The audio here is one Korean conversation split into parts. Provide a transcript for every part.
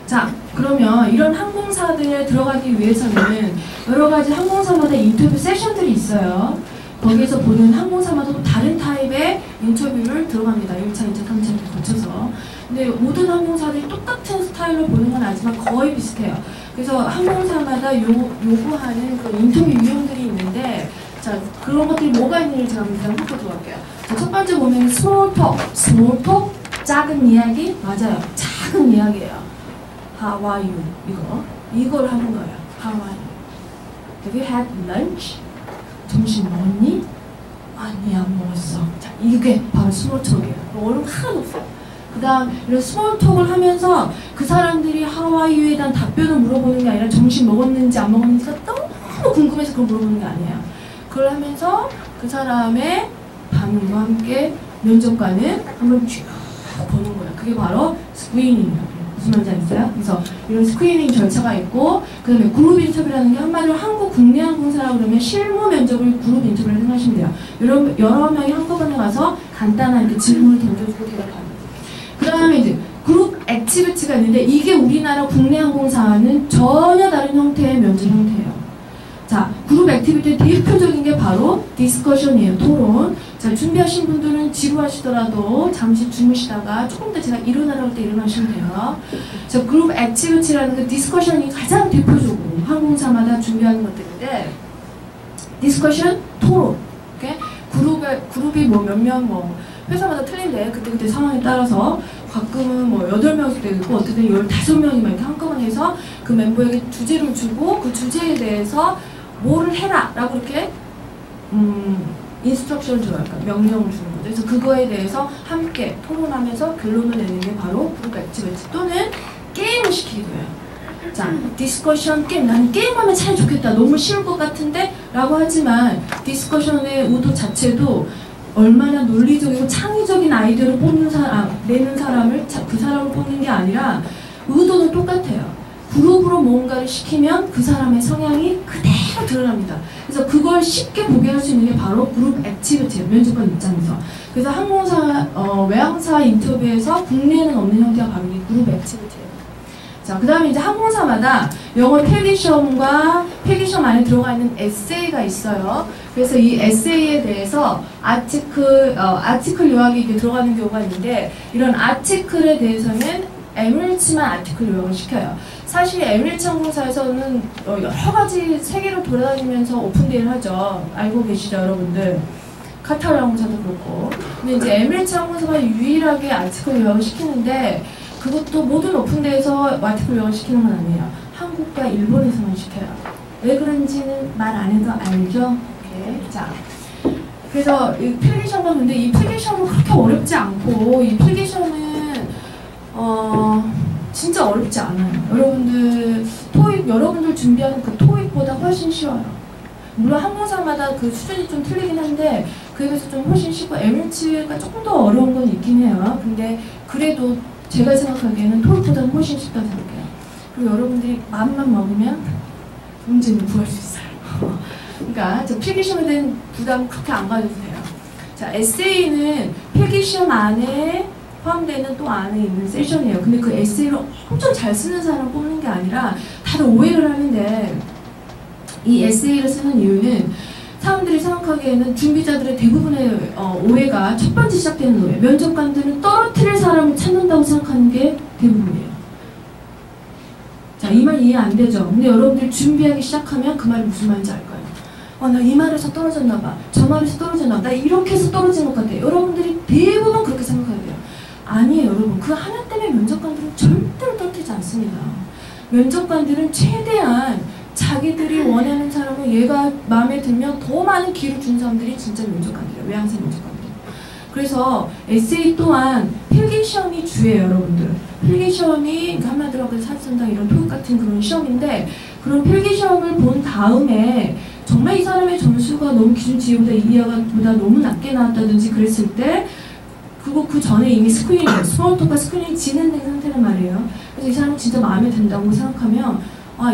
자, 그러면 이런 항공사들에 들어가기 위해서는 여러 가지 항공사마다 인터뷰 세션들이 있어요. 거기에서 보는 항공사마다 또 다른 타입의 인터뷰를 들어갑니다. 1차, 2차, 3차를 거쳐서. 근데 모든 항공사들이 똑같은 스타일로 보는 건 아니지만 거의 비슷해요. 그래서 항공사마다 요구하는 그 인터뷰 유형들이 있는데, 자, 그런 것들이 뭐가 있는지 제가 한번 훑어볼게요. 첫 번째 보면 small talk, 작은 이야기? 맞아요. 작은 이야기예요. How are you? 이걸 하는 거예요. How are you? Have you had lunch? 점심 먹었니? 아니, 안 먹었어. 자, 이게 바로 스몰 톡이에요. 어려운 거 하나도 없어요. 그 다음 이런 스몰 톡을 하면서 그 사람들이 How are you에 대한 답변을 물어보는 게 아니라 점심 먹었는지 안 먹었는지가 너무 궁금해서 그걸 물어보는 게 아니에요. 그걸 하면서 그 사람의 반응과 함께 면접관은 한번 쭉 보는 거예요. 그게 바로 스크리닝이에요. 무슨 말인지 아시죠? 그래서 이런 스크리닝 절차가 있고, 그 다음에 그룹 인터뷰라는 게 한마디로 한국 국내 항공사라고 그러면 실무 면접을 그룹 인터뷰를 생각하시면 돼요. 여러 명이 한꺼번에 가서 간단한 이렇게 질문을 던져주고 대답합니다. 그 다음에 이제 그룹 액티비티가 있는데, 이게 우리나라 국내 항공사와는 전혀 다른 형태의 면접 형태예요. 자, 그룹 액티비티의 대표적인 게 바로 디스커션이에요. 토론. 자, 준비하신 분들은 지루하시더라도 잠시 주무시다가 조금 더 제가 일어나라고 할 때 일어나시면 돼요. 자, 그룹 액티비티라는 그 디스커션이 가장 대표적으로 항공사마다 준비하는 것들인데, 디스커션, 토론. 오케이? 그룹이 뭐 몇몇 회사마다 틀린데 그때 상황에 따라서 가끔은 뭐 8명일 때도 있고 어쨌든 15명이 이렇게 한꺼번에 해서 그 멤버에게 주제를 주고 그 주제에 대해서 뭐를 해라 라고 이렇게 인스트럭션을 줘요. 그러니까 명령을 주는 거죠. 그래서 그거에 대해서 함께 토론하면서 결론을 내는 게 바로 그룹 액티비티 또는 게임을 시키기도 해요. 자, 디스커션 게임. 난 게임하면 참 좋겠다. 너무 쉬울 것 같은데? 라고 하지만 디스커션의 의도 자체도 얼마나 논리적이고 창의적인 아이디어를 내는 사람을 그 사람을 뽑는 게 아니라 의도는 똑같아요. 그룹으로 뭔가를 시키면 그 사람의 성향이 그대로 드러납니다. 그래서 그걸 쉽게 보게 할 수 있는 게 바로 그룹 액티비티예요. 면접관 입장에서. 그래서 외항사 인터뷰에서 국내에는 없는 형태가 바로 이 그룹 액티비티예요. 자, 그 다음에 이제 항공사마다 영어 필기시험과 필기시험 안에 들어가 있는 에세이가 있어요. 그래서 이 에세이에 대해서 아티클 요약이 이렇게 들어가는 경우가 있는데, 이런 아티클에 대해서는 에미레이츠만 아티클 요약을 시켜요. 사실 에미레이츠 항공사에서는 여러 가지 세계를 돌아다니면서 오픈데이를 하죠. 알고 계시죠, 여러분들? 카타르 항공사도 그렇고. 근데 이제 에미레이츠 항공사가 유일하게 아티클 요약을 시키는데, 그것도 모든 오픈데이에서 아티클 요약을 시키는 건 아니에요. 한국과 일본에서만 시켜요. 왜 그런지는 말 안 해도 알죠? 오케이. 자, 그래서 이 필기시험은 근데 이 필기시험은 그렇게 어렵지 않고, 이 필기시험은 진짜 어렵지 않아요. 여러분들 준비하는 그 토익보다 훨씬 쉬워요. 물론 항공사마다 그 수준이 좀 틀리긴 한데 그에 비해서 좀 훨씬 쉽고, 에미레이츠가 조금 더 어려운 건 있긴 해요. 근데 그래도 제가 생각하기에는 토익보다는 훨씬 쉽다고 생각해요. 그리고 여러분들이 마음만 먹으면 문제는 구할 수 있어요. 그러니까 저 필기시험에 대한 부담 그렇게 안 가져도 돼요. 자, 에세이는 필기시험 안에 포함되는 또 안에 있는 세션이에요. 근데 그 에세이를 엄청 잘 쓰는 사람을 뽑는 게 아니라 다들 오해를 하는데, 이 에세이를 쓰는 이유는 사람들이 생각하기에는 준비자들의 대부분의 오해가 첫 번째 시작되는 오해. 면접관들은 떨어뜨릴 사람을 찾는다고 생각하는 게 대부분이에요. 자, 이 말 이해 안 되죠? 근데 여러분들이 준비하기 시작하면 그 말이 무슨 말인지 알 거예요. 나 이 말에서 떨어졌나 봐. 저 말에서 떨어졌나 봐. 나 이렇게 해서 떨어진 것 같아. 여러분들이 대부분 그렇게 생각해야 돼요. 아니에요, 여러분. 그 하나 때문에 면접관들은 절대로 떨어지지 않습니다. 면접관들은 최대한 자기들이 원하는 사람을 얘가 마음에 들면 더 많은 기회를 주는 사람들이 진짜 면접관들이에요. 외항사 면접관들. 그래서 에세이 또한 필기시험이 주예요, 여러분들. 필기시험이 한마디로 사전당 이런 토익 같은 그런 시험인데, 그런 필기시험을 본 다음에 정말 이 사람의 점수가 너무 기준치보다 이하보다 너무 낮게 나왔다든지 그랬을 때, 그리고 그 전에 이미 스몰 톡과 스크리닝이 진행된 상태란 말이에요. 그래서 이 사람이 진짜 마음에 든다고 생각하면,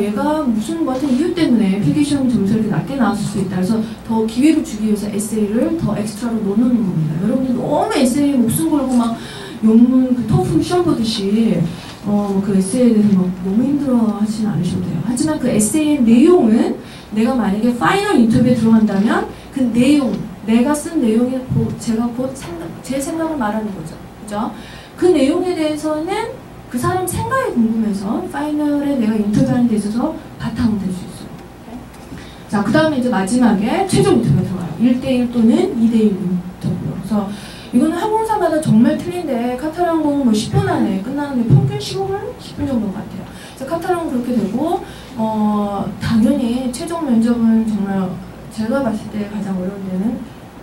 얘가 무슨 같은 이유 때문에 필기시험 점수를 이렇게 낮게 나왔을 수 있다. 그래서 더 기회를 주기 위해서 에세이를 더 엑스트라로 넣어놓는 겁니다. 여러분들 너무 에세이에 목숨 걸고 막 영문 그 토플 시험 보듯이 그 에세이에 대해서 막 너무 힘들어 하지는 않으셔도 돼요. 하지만 그 에세이의 내용은 내가 만약에 파이널 인터뷰에 들어간다면 그 내용, 내가 쓴 내용이 제가 곧 제 생각을 말하는 거죠. 그죠? 그 내용에 대해서는 그 사람 생각이 궁금해서 파이널에 내가 인터뷰하는 데 있어서 바탕이 될 수 있어요. 자, 그 다음에 이제 마지막에 최종 인터뷰가 들어가요. 1대1 또는 2대1 인터뷰. 그래서 이거는 항공사마다 정말 틀린데 카타르항공은 뭐 10분 안에 끝나는데 평균 15분? 10분 정도 같아요. 그래서 카타르항공 그렇게 되고 당연히 최종 면접은 정말 제가 봤을 때 가장 어려운 데는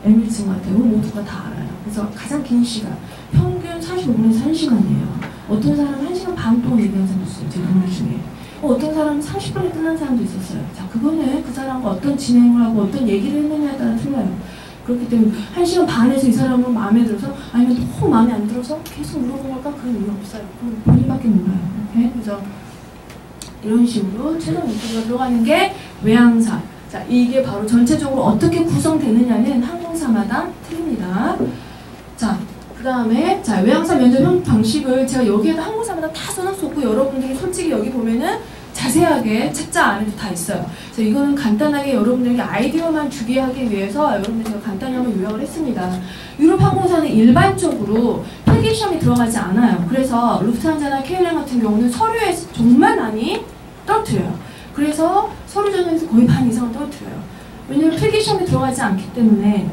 에미리츠인 것 같아요. 모두가 다 알아요. 그래서 가장 긴 시간, 평균 45분에서 1시간이에요. 어떤 사람은 1시간 반 동안 얘기한 사람도 있어요. 제 동료 중에. 어떤 사람은 30분에 끝난 사람도 있었어요. 자, 그거는 그 사람과 어떤 진행을 하고 어떤 얘기를 했느냐에 따라 틀려요. 그렇기 때문에 1시간 반에서 이 사람은 마음에 들어서 아니면 너무 마음에 안 들어서 계속 물어본 걸까? 그런 이유 없어요. 그건 본인밖에 몰라요. 오케이? 그래서 이런 식으로 최종 인터뷰가 들어가는 게 외항사. 자, 이게 바로 전체적으로 어떻게 구성되느냐는 항공사마다 틀립니다. 자, 그 다음에 자, 외항사 면접 방식을 제가 여기에도 항공사마다 다 써놨었고 여러분들이 솔직히 여기 보면은 자세하게 책자 안에도 다 있어요. 그래서 이거는 간단하게 여러분들에게 아이디어만 주게 하기 위해서 여러분들 제가 간단히 한번 요약을 했습니다. 유럽 항공사는 일반적으로 필기시험이 들어가지 않아요. 그래서 루프트한자나 KLM 같은 경우는 서류에 정말 많이 떨어뜨려요. 그래서 서류 전형에서 거의 반 이상을 떨어뜨려요. 왜냐면 필기시험이 들어가지 않기 때문에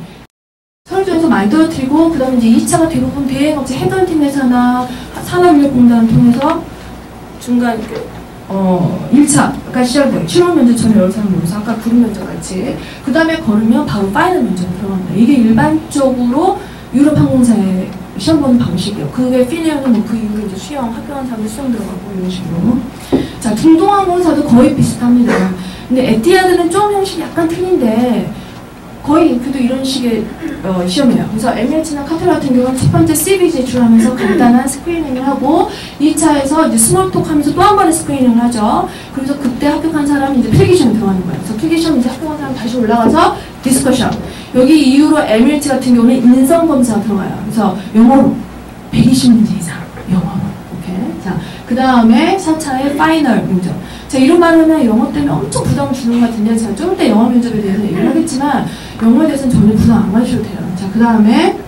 서류 전형에서 많이 떨어뜨리고 그 다음에 이제 2차가 대부분 대행업체 헤드헌팅 회사나 산업인력공단을 통해서 중간 1차가 시작돼요. 실무 면접처럼 여러 사람 모여서 아까 그룹 면접 같이 그 다음에 걸으면 바로 파이널 면접 들어갑니다. 이게 일반적으로 유럽 항공사의 시험 보는 방식이에요. 그 외에 피니어는 뭐 그 이후에 이제 수영, 학교 가는 사람들 수영 들어가고 이런 식으로. 자, 중동항공사도 거의 비슷합니다. 근데 에티하드는 좀 형식이 약간 틀린데 거의 그래도 이런 식의 시험이에요. 그래서 에미레이츠나 카타르 같은 경우는 첫 번째 CV 제출하면서 간단한 스크리닝을 하고 2차에서 이제 스몰톡 하면서 또 한 번의 스크리닝을 하죠. 그래서 그때 합격한 사람이 이제 필기시험 들어가는 거예요. 그래서 필기시험 이제 합격한 사람 다시 올라가서 디스커션. 여기 이후로 에미레이츠 같은 경우는 인성검사 들어가요. 그래서 영어로 120문제 이상 영어로. 오케이. 자, 그 다음에 4차의 파이널 면접. 제가 이런 말을 하면 영어 때문에 엄청 부담을 주는 것 같은데 제가 좀 이따 영어 면접에 대해서 얘기를 하겠지만 영어에 대해서는 전혀 부담 안 가주셔도 돼요. 자, 그 다음에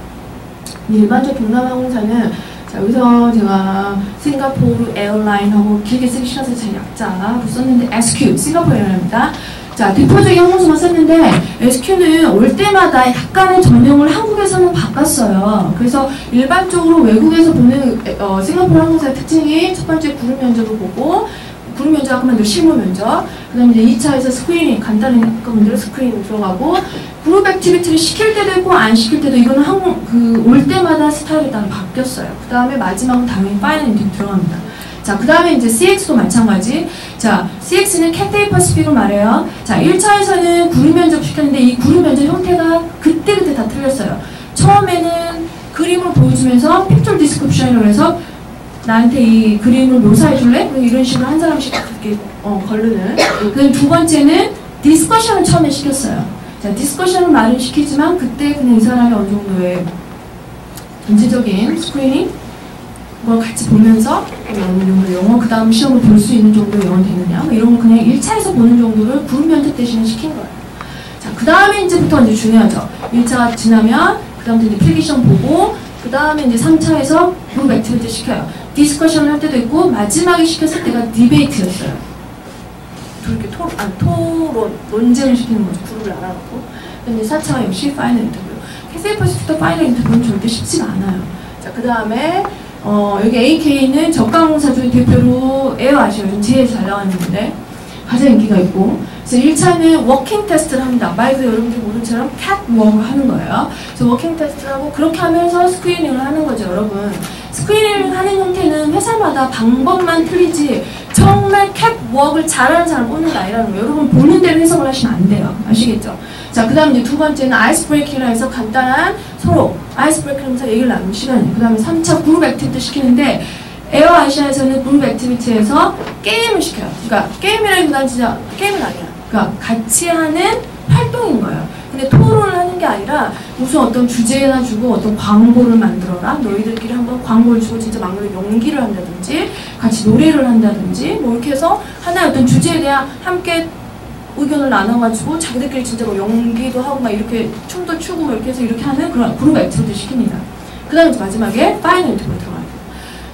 일반적 동남아항공사는 자, 여기서 제가 싱가포르 에어라인하고 길게 쓰기 싫어서 제 약자로 썼는데 SQ, 싱가포르 에어라인입니다. 자, 대표적인 항공사만 썼는데 SQ는 올 때마다 약간의 전형을 한국에서는 바꿨어요. 그래서 일반적으로 외국에서 보는 싱가포르 항공사의 특징이 첫 번째 그룹 면접을 보고 그룹 면접 아까 만든 실무 면접, 그 다음에 이제 2차에서 스크리닝, 간단한 것들을 스크리닝 들어가고, 그룹 액티비티를 시킬 때도 있고, 안 시킬 때도 이거는 올 때마다 스타일에 따라 바뀌었어요. 그 다음에 마지막은 당연히 파이널 인터뷰 들어갑니다. 자, 그 다음에 이제 CX도 마찬가지. 자, CX는 캐테이 퍼시픽을 말해요. 자, 1차에서는 그룹 면접 시켰는데 이 그룹 면접 형태가 그때그때 다 틀렸어요. 처음에는 그림을 보여주면서 픽처 디스크립션이라고 해서 나한테 이 그림을 묘사해줄래? 이런 식으로 한 사람씩 그렇게 걸르는. 그다음 두 번째는 디스커션을 처음에 시켰어요. 자, 디스커션을 말은 시키지만 그때 그냥 이 사람이 어느 정도의 전체적인 스크리닝 걸 같이 보면서 어느 정도 영어 그 다음 시험을 볼 수 있는 정도의 영어 되느냐 뭐 이런 거 그냥 1차에서 보는 정도를 그룹 면접 대신에 시킨 거예요. 자, 그 다음에 이제부터 이제 중요하죠. 1차 지나면 그 다음부터 이제 필기시험 보고 그 다음에 이제 3차에서 그룹 액티비티 시켜요. 디스커션을 할 때도 있고 마지막에 시켰을 때가 디베이트였어요. 이렇게 토론, 논쟁을 시키는 거죠. 그룹을 알아놓고. 근데 4차가 역시 파이널 인터뷰. 캐세이 퍼시픽도 파이널 인터뷰는 절대 쉽지가 않아요. 자, 그 다음에 여기 AK는 저가항공사 중 대표로 에어아시아 요즘 제일 잘 나가는 건데 가장 인기가 있고, 그래서 1차는 워킹 테스트를 합니다. 말 그대로 여러분들이 모르는 처럼 캣워크를 하는 거예요. 그래서 워킹 테스트를 하고 그렇게 하면서 스크리닝을 하는 거죠, 여러분. 스크리닝을 하는 형태는 회사마다 방법만 틀리지 정말 캣워크를 잘하는 사람 뽑는 게 아니라는 거예요. 여러분 보는 대로 해석을 하시면 안 돼요. 아시겠죠? 자, 그 다음 이제 두 번째는 아이스 브레이킹이라 해서 간단한 서로 아이스 브레이킹 하면서 얘기를 나누는 시간이에요. 그 다음에 3차 그룹 액티비티 시키는데 에어아시아에서는 그룹 액티비티에서 게임을 시켜요. 그러니까 게임이라기보다는 진짜 게임은 아니야. 그러니까 같이 하는 활동인 거예요. 근데 근데 토론을 하는 게 아니라 무슨 어떤 주제나 주고 어떤 광고를 만들어라. 너희들끼리 한번 광고를 주고 진짜 막걸리 연기를 한다든지 같이 노래를 한다든지 뭐 이렇게 해서 하나의 어떤 주제에 대한 함께 의견을 나눠가지고 자기들끼리 진짜 뭐 연기도 하고 막 이렇게 춤도 추고 막 이렇게 해서 이렇게 하는 그런 그룹 액티비티 시킵니다. 그 다음에 마지막에 파이널 인터뷰로 들어가요.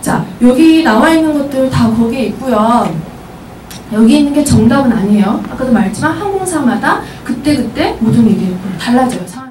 자, 여기 나와 있는 것들 다 거기에 있고요. 여기 있는 게 정답은 아니에요. 아까도 말했지만 항공사마다 그때그때 모든 일이 달라져요.